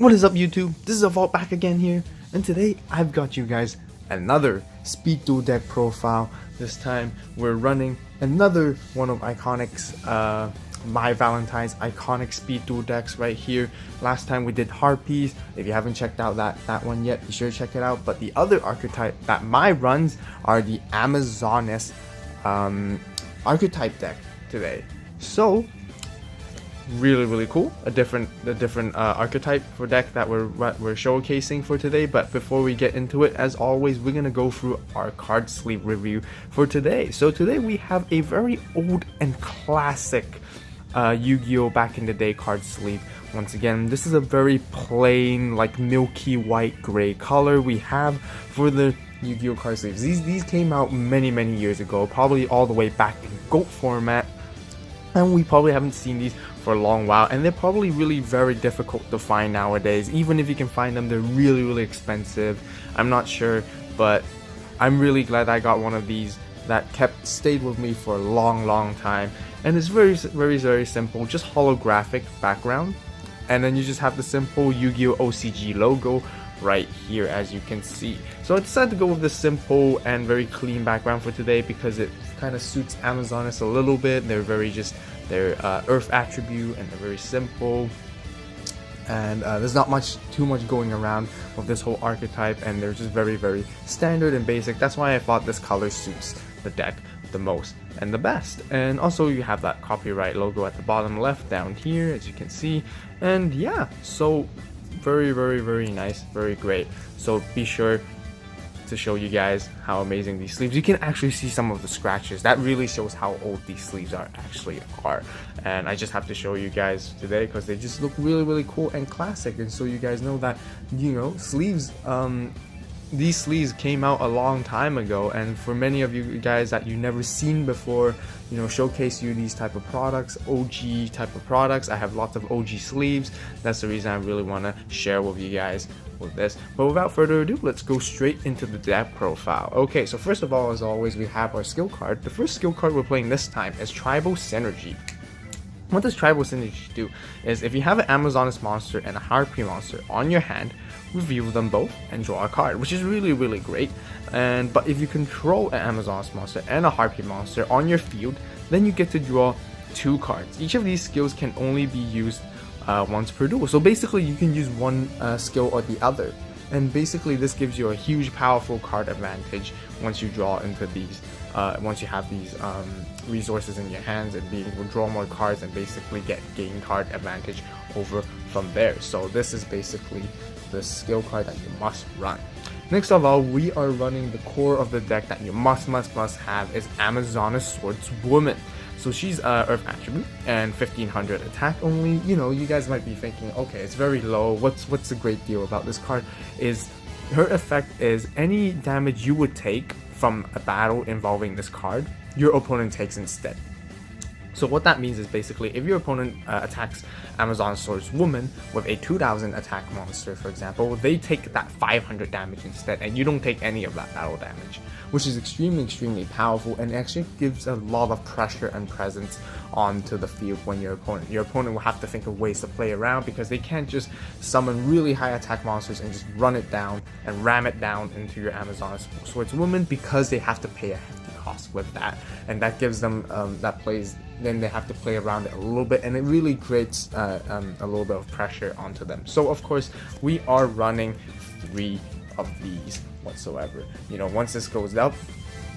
What is up, YouTube? This is AVAULT back again here, and today I've got you guys another Speed Duel deck profile. This time we're running another one of Iconic's, My Valentine's iconic Speed Duel decks right here. Last time we did Harpies. If you haven't checked out that one yet, be sure to check it out. But the other archetype that my runs are the Amazoness archetype deck today. So really cool, a different archetype for deck that we're showcasing for today. But before we get into it, as always, we're gonna go through our card sleeve review for today. So today we have a very old and classic Yu-Gi-Oh! Back in the day card sleeve. Once again, this is a very plain, like milky white gray color we have for the Yu-Gi-Oh! Card sleeves. These came out many years ago, probably all the way back in GOAT format, and we probably haven't seen these for a long while, and they're probably really very difficult to find nowadays. Even if you can find them, they're really expensive. I'm not sure, but I'm really glad I got one of these that stayed with me for a long time. And it's very simple, just holographic background, and then you just have the simple Yu-Gi-Oh! OCG logo right here, as you can see. So I decided to go with this simple and very clean background for today because it kind of suits Amazoness a little bit. They're their Earth attribute, and they're very simple, and there's not too much going around with this whole archetype, and they're just very standard and basic. That's why I thought this color suits the deck the most and the best. And also you have that copyright logo at the bottom left down here, as you can see. And yeah, so very nice, very great. So be sure to show you guys how amazing these sleeves. You can actually see some of the scratches. That really shows how old these sleeves actually are. And I just have to show you guys today because they just look really cool and classic. And so you guys know that, you know, sleeves, these sleeves came out a long time ago, and for many of you guys that you never seen before, you know, showcase you these type of products, OG type of products. I have lots of OG sleeves. That's the reason I really want to share with you guys with this. But without further ado, let's go straight into the deck profile. Okay, so first of all, as always, we have our skill card. The first skill card we're playing this time is Tribal Synergy. What does Tribal Synergy do is, if you have an Amazoness monster and a Harpy monster on your hand, reveal them both and draw a card, which is really great. But if you control an Amazoness monster and a Harpy monster on your field, then you get to draw 2 cards. Each of these skills can only be used once per duel. So basically you can use one skill or the other, and basically this gives you a huge powerful card advantage once you draw into these once you have these resources in your hands, and being able to draw more cards and basically gain card advantage over from there. So this is basically the skill card that you must run. Next of all, we are running the core of the deck that you must have is Amazoness Swordswoman. So she's Earth attribute and 1500 attack only. You know, you guys might be thinking, okay, it's very low. What's the great deal about this card? Is her effect is any damage you would take from a battle involving this card, your opponent takes instead. So what that means is basically, if your opponent attacks Amazoness Swordswoman with a 2000 attack monster, for example, they take that 500 damage instead, and you don't take any of that battle damage, which is extremely powerful, and actually gives a lot of pressure and presence onto the field when your opponent will have to think of ways to play around, because they can't just summon really high attack monsters and just run it down and ram it down into your Amazoness Swordswoman, because they have to pay a hefty cost with that, and that gives them then they have to play around it a little bit, and it really creates a little bit of pressure onto them. So of course we are running 3 of these whatsoever. You know, once this goes up,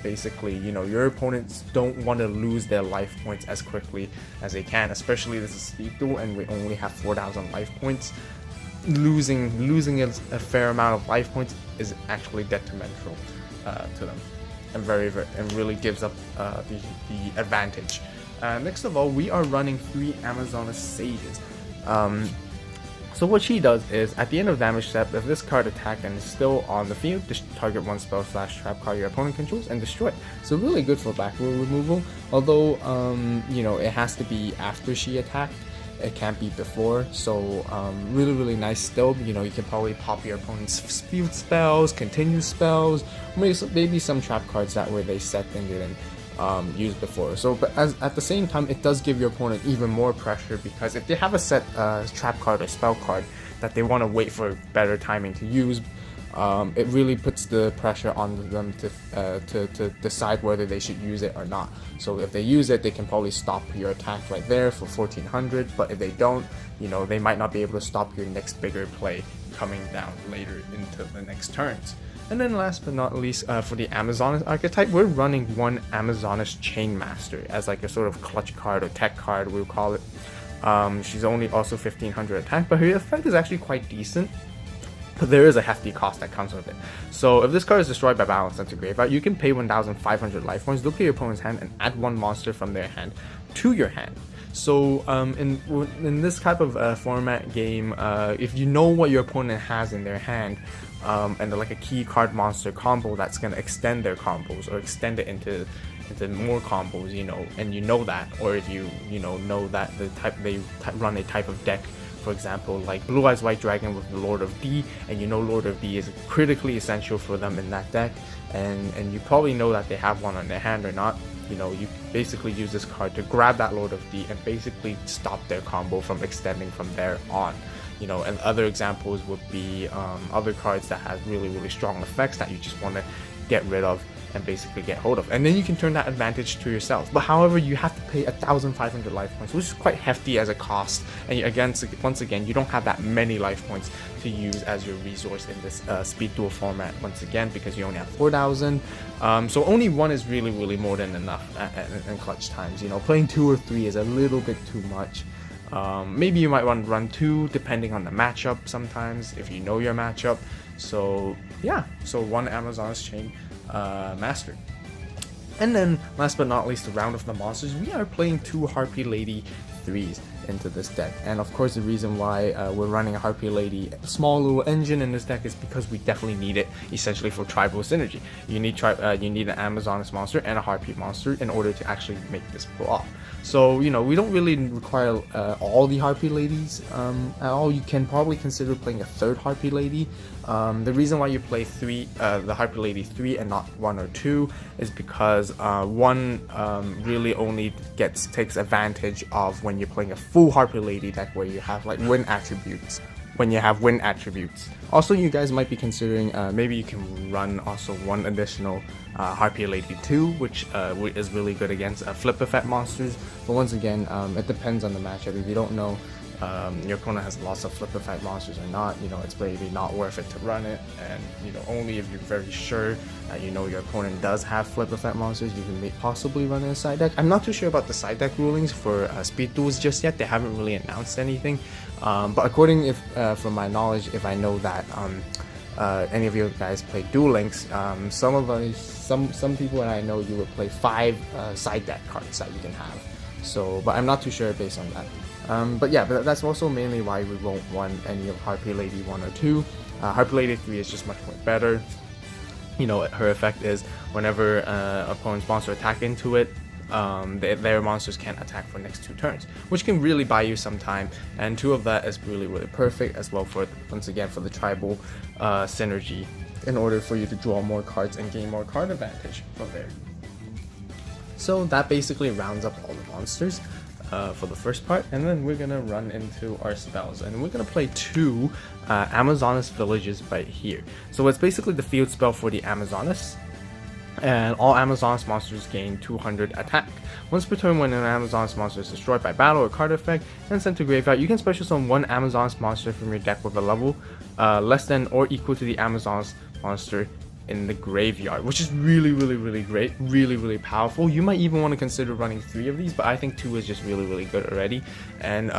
basically, you know, your opponents don't want to lose their life points as quickly as they can, especially this is Speed Duel and we only have 4000 life points. Losing a fair amount of life points is actually detrimental to them, and and really gives up the advantage. Next of all, we are running 3 Amazoness Sages. So what she does is, at the end of damage step, if this card attacked and is still on the field, just target one spell / trap card your opponent controls and destroy it. So really good for back row removal, although you know, it has to be after she attacked. It can't be before. So really nice still. You know, you can probably pop your opponent's field spells, continue spells, maybe some trap cards that were they set and didn't used before. So, but at the same time, it does give your opponent even more pressure, because if they have a set trap card or spell card, that they want to wait for better timing to use, it really puts the pressure on them to decide whether they should use it or not. So if they use it, they can probably stop your attack right there for 1400, but if they don't, you know, they might not be able to stop your next bigger play coming down later into the next turns. And then last but not least, for the Amazoness archetype, we're running one Amazoness Chainmaster as like a sort of clutch card or tech card, we'll call it. She's only also 1500 attack, but her effect is actually quite decent. But there is a hefty cost that comes with it. So if this card is destroyed by battle and sent to graveyard, you can pay 1,500 life points, look at your opponent's hand, and add one monster from their hand to your hand. So in this type of format game, if you know what your opponent has in their hand, and like a key card monster combo that's going to extend their combos or extend it into more combos, you know, and you know that, or if you know that they run a type of deck, for example, like Blue Eyes White Dragon with the Lord of D, and you know Lord of D is critically essential for them in that deck, and you probably know that they have one on their hand or not. You know, you basically use this card to grab that Lord of D and basically stop their combo from extending from there on. You know, and other examples would be other cards that have really strong effects that you just want to get rid of and basically get hold of, and then you can turn that advantage to yourself. But however, you have to pay 1,500 life points, which is quite hefty as a cost, and again, once again, you don't have that many life points to use as your resource in this speed duel format once again, because you only have 4,000. So only one is really more than enough in clutch times. You know, playing 2 or 3 is a little bit too much. Maybe you might want to run 2 depending on the matchup sometimes, if you know your matchup. So yeah, so one Amazoness Chain Master. And then last but not least, the round of the monsters, we are playing 2 Harpy Lady 3s into this deck. And of course, the reason why we're running a Harpy Lady small little engine in this deck is because we definitely need it essentially for tribal synergy. You need an Amazoness monster and a Harpy monster in order to actually make this pull off. So, you know, we don't really require all the Harpy Ladies at all. You can probably consider playing a 3rd Harpy Lady. The reason why you play the Harpy Lady 3 and not 1 or 2 is because 1 really only takes advantage of when you're playing a full Harpy Lady deck where you have like win attributes. Also, you guys might be considering maybe you can run also 1 additional Harpy Lady 2, which is really good against flip effect monsters. But once again, it depends on the matchup. If you don't know your opponent has lots of flip effect monsters or not, you know, it's maybe not worth it to run it. And you know, only if you're very sure that you know your opponent does have flip effect monsters, you can possibly run in a side deck. I'm not too sure about the side deck rulings for speed duels just yet. They haven't really announced anything, but according from my knowledge, if I know that any of you guys play Duel Links, some people and I know you would play 5 side deck cards that you can have. So, but I'm not too sure based on that. But yeah, but that's also mainly why we won't run any of Harpy Lady 1 or 2. Harpy Lady 3 is just much more better. You know, her effect is whenever opponent's monster attack into it, their monsters can't attack for the next 2 turns, which can really buy you some time, and 2 of that is really perfect as well for, once again, for the tribal synergy, in order for you to draw more cards and gain more card advantage from there. So that basically rounds up all the monsters for the first part, and then we're gonna run into our spells, and we're gonna play 2 Amazoness Villages right here. So it's basically the field spell for the Amazoness, and all Amazoness monsters gain 200 attack. Once per turn, when an Amazoness monster is destroyed by battle or card effect and sent to graveyard, you can special summon 1 Amazoness monster from your deck with a level less than or equal to the Amazoness monster in the graveyard, which is really great, really powerful. You might even want to consider running 3 of these, but I think 2 is just really good already. And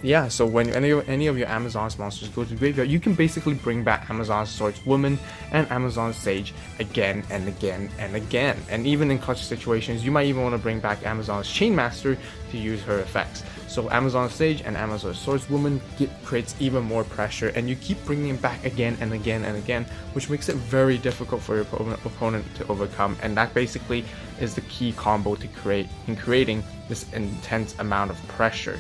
yeah, so when any of your Amazoness monsters go to the graveyard, you can basically bring back Amazoness Swordswoman and Amazoness Sage again and again and again. And even in clutch situations, you might even want to bring back Amazoness Chainmaster to use her effects. So Amazoness Sage and Amazoness Swordswoman creates even more pressure, and you keep bringing it back again and again and again, which makes it very difficult for your opponent to overcome. And that basically is the key combo to creating this intense amount of pressure.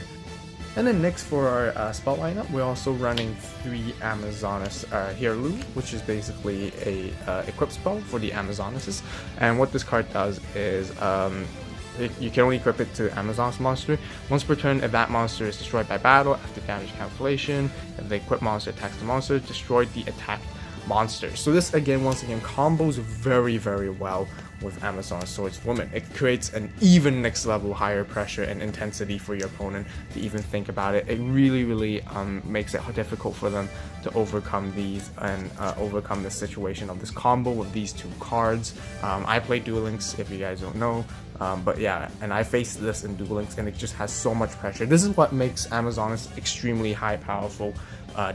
And then next for our spell lineup, we're also running 3 Amazoness Heirloom, which is basically a equip spell for the Amazonesses. And what this card does is you can only equip it to Amazon's monster. Once per turn, if that monster is destroyed by battle after damage calculation, if the equipped monster attacks the monster, destroy the attacked monster. So this once again combos very, very well with Amazon Swordswoman. It creates an even next level higher pressure and intensity for your opponent to even think about it. It really makes it difficult for them to overcome these and overcome the situation of this combo with these two cards. I play Duel Links, if you guys don't know, but yeah, and I faced this in Duel Links and it just has so much pressure. This is what makes Amazon's extremely high powerful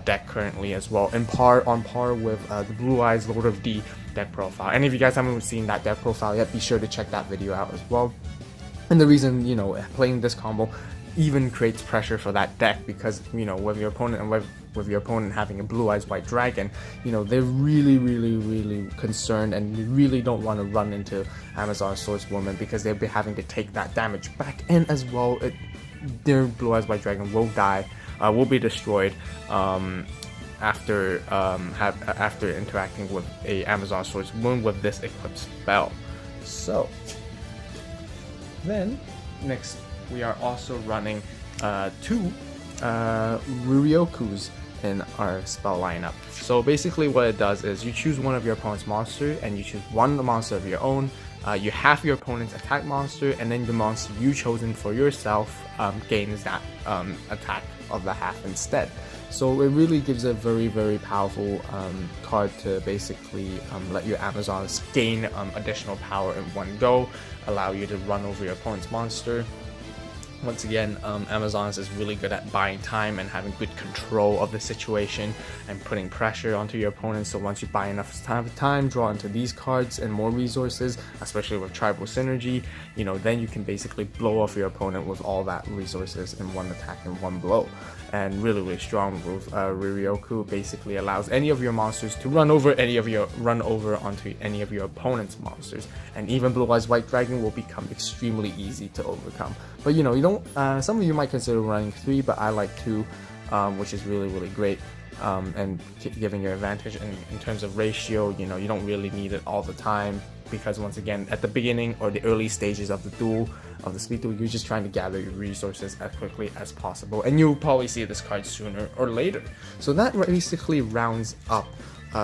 deck currently as well, on par with the Blue Eyes Lord of D deck profile. And if you guys haven't seen that deck profile yet, be sure to check that video out as well. And the reason, you know, playing this combo even creates pressure for that deck, because, you know, with your opponent and with your opponent having a Blue Eyes White Dragon, you know, they're really concerned and really don't want to run into Amazon Swordswoman, because they'll be having to take that damage back, and as well their Blue Eyes White Dragon will die, will be destroyed after interacting with a Amazon Swordswoman with this equipped spell. So then next we are also running two Ruryokus in our spell lineup. So basically what it does is you choose one of your opponent's monster and you choose one monster of your own. You have your opponent's attack monster, and then the monster you chosen for yourself gains that attack of the half instead. So it really gives a very powerful card to basically let your Amazons gain additional power in one go, allow you to run over your opponent's monster. Once again, Amazons is really good at buying time and having good control of the situation and putting pressure onto your opponent. So once you buy enough time, draw into these cards and more resources, especially with tribal synergy, you know, then you can basically blow off your opponent with all that resources in one attack in one blow. And really strong move. Ruryoku basically allows any of your monsters to run over onto any of your opponent's monsters, and even Blue Eyes White Dragon will become extremely easy to overcome. But you know, you don't. Some of you might consider running 3, but I like 2, which is really great. And giving you advantage in terms of ratio. You know, you don't really need it all the time, because once again, at the beginning or the early stages of the duel, of the speed duel, you're just trying to gather your resources as quickly as possible, and you'll probably see this card sooner or later. So that basically rounds up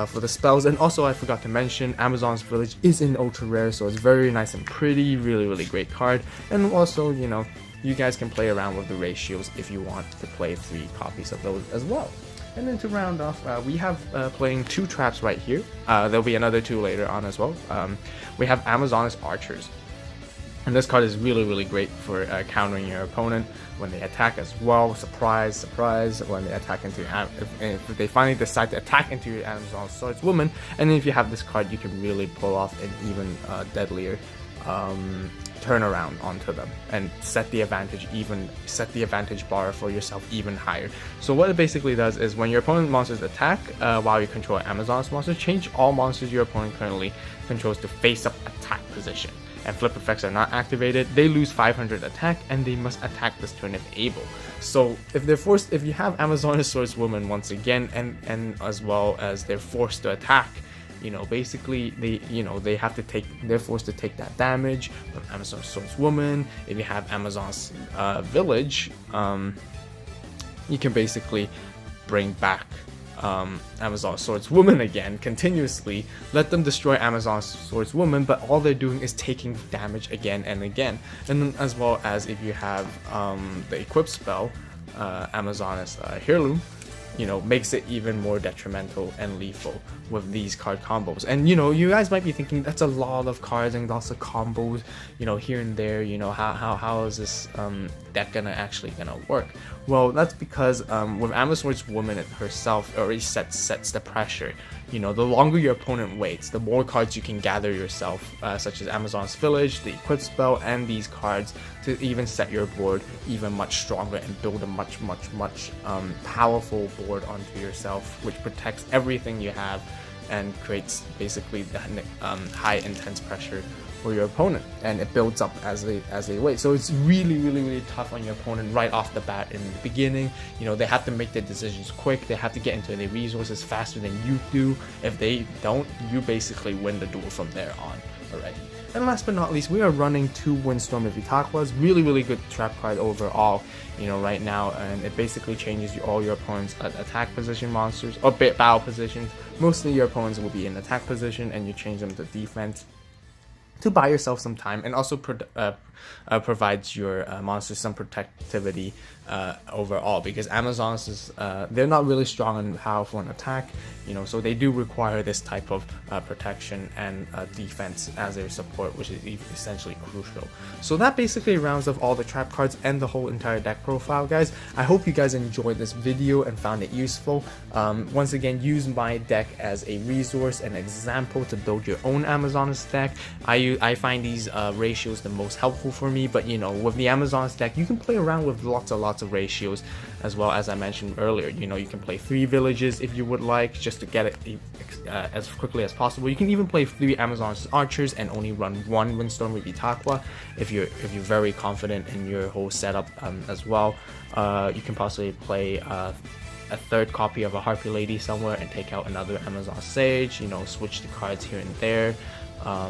for the spells. And also, I forgot to mention, Amazon's Village is in ultra rare, so it's very nice and pretty, really great card. And also, you know, you guys can play around with the ratios if you want to play 3 copies of those as well. And then to round off, we have playing 2 traps right here. There'll be another 2 later on as well. We have Amazon's Archers. And this card is really great for countering your opponent when they attack as well. Surprise, when they attack into if they finally decide to attack into your Amazon Swordswoman. And then if you have this card, you can really pull off an even deadlier turnaround onto them and set the advantage bar for yourself even higher. So what it basically does is, when your opponent's monsters attack while you control Amazon's monster, change all monsters your opponent currently controls to face-up attack position, and flip effects are not activated. They lose 500 attack, and they must attack this turn if able. So if you have Amazon's Swordswoman once again, and as well as they're forced to attack, you know, basically they're forced to take that damage from Amazon's Swordswoman. If you have Amazon's Village, you can basically bring back Amazon Swordswoman again continuously, let them destroy Amazon Swordswoman, but all they're doing is taking damage again and again. And then, as well as if you have the equipped spell, Amazon's Heirloom, you know, makes it even more detrimental and lethal with these card combos. And you know, you guys might be thinking, that's a lot of cards and lots of combos, you know, here and there. You know, how is this deck actually gonna work? Well, that's because with Amazon Swordswoman herself already sets the pressure. You know, the longer your opponent waits, the more cards you can gather yourself, such as Amazon's Village, the equipped spell, and these cards, to even set your board even much stronger and build a much powerful board onto yourself, which protects everything you have and creates basically the high intense pressure for your opponent, and it builds up as they wait. So it's really tough on your opponent right off the bat in the beginning. You know, they have to make their decisions quick, they have to get into their resources faster than you do. If they don't, you basically win the duel from there on already. And last but not least, we are running 2 Windstorm Vitakwas. Really good trap card overall, you know, right now, and it basically changes all your opponent's attack position monsters, or battle positions. Mostly your opponents will be in attack position, and you change them to defense to buy yourself some time, and also provides your monsters some protectivity overall, because Amazons is they're not really strong and powerful in attack, you know, so they do require this type of protection and defense as their support, which is essentially crucial. So that basically rounds off all the trap cards and the whole entire deck profile, guys. I hope you guys enjoyed this video and found it useful. Once again, use my deck as a resource and example to build your own Amazons deck. I find these ratios the most helpful for me, but you know, with the Amazons deck, you can play around with lots of ratios as well. As I mentioned earlier, you know, you can play 3 villages if you would like, just to get it as quickly as possible. You can even play 3 Amazons archers and only run 1 Windstorm Vitakwa if you're very confident in your whole setup as well. You can possibly play a 3rd copy of a Harpy Lady somewhere and take out another Amazon Sage, you know, switch the cards here and there.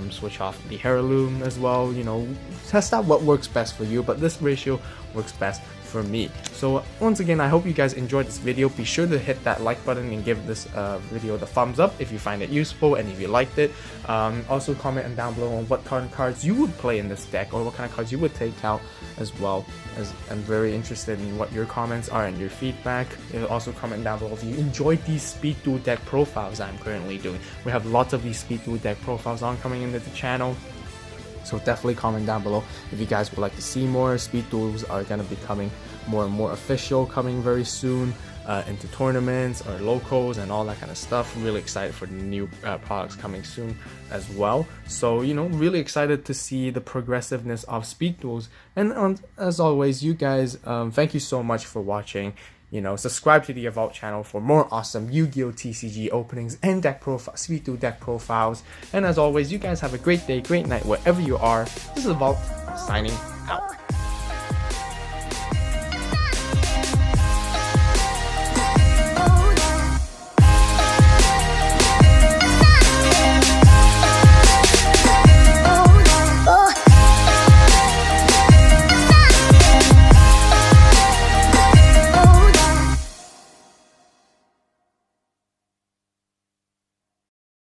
Switch off the heirloom as well, you know, test out what works best for you, but this ratio works best for me. So once again, I hope you guys enjoyed this video. Be sure to hit that like button and give this video the thumbs up if you find it useful and if you liked it. Also comment down below on what kind of cards you would play in this deck, or what kind of cards you would take out as well, as I'm very interested in what your comments are and your feedback. Also comment down below if you enjoyed these Speed Duel deck profiles I'm currently doing. We have lots of these Speed Duel deck profiles on coming into the channel, so definitely comment down below if you guys would like to see more. Speed Duels are going to be coming more and more official, coming very soon into tournaments or locals and all that kind of stuff. Really excited for the new products coming soon as well. So, you know, really excited to see the progressiveness of Speed Duels. And as always, you guys, thank you so much for watching. You know, subscribe to the AVAULT channel for more awesome Yu-Gi-Oh! TCG openings and deck profiles, Speed Duel deck profiles. And as always, you guys have a great day, great night, wherever you are. This is AVAULT, signing out.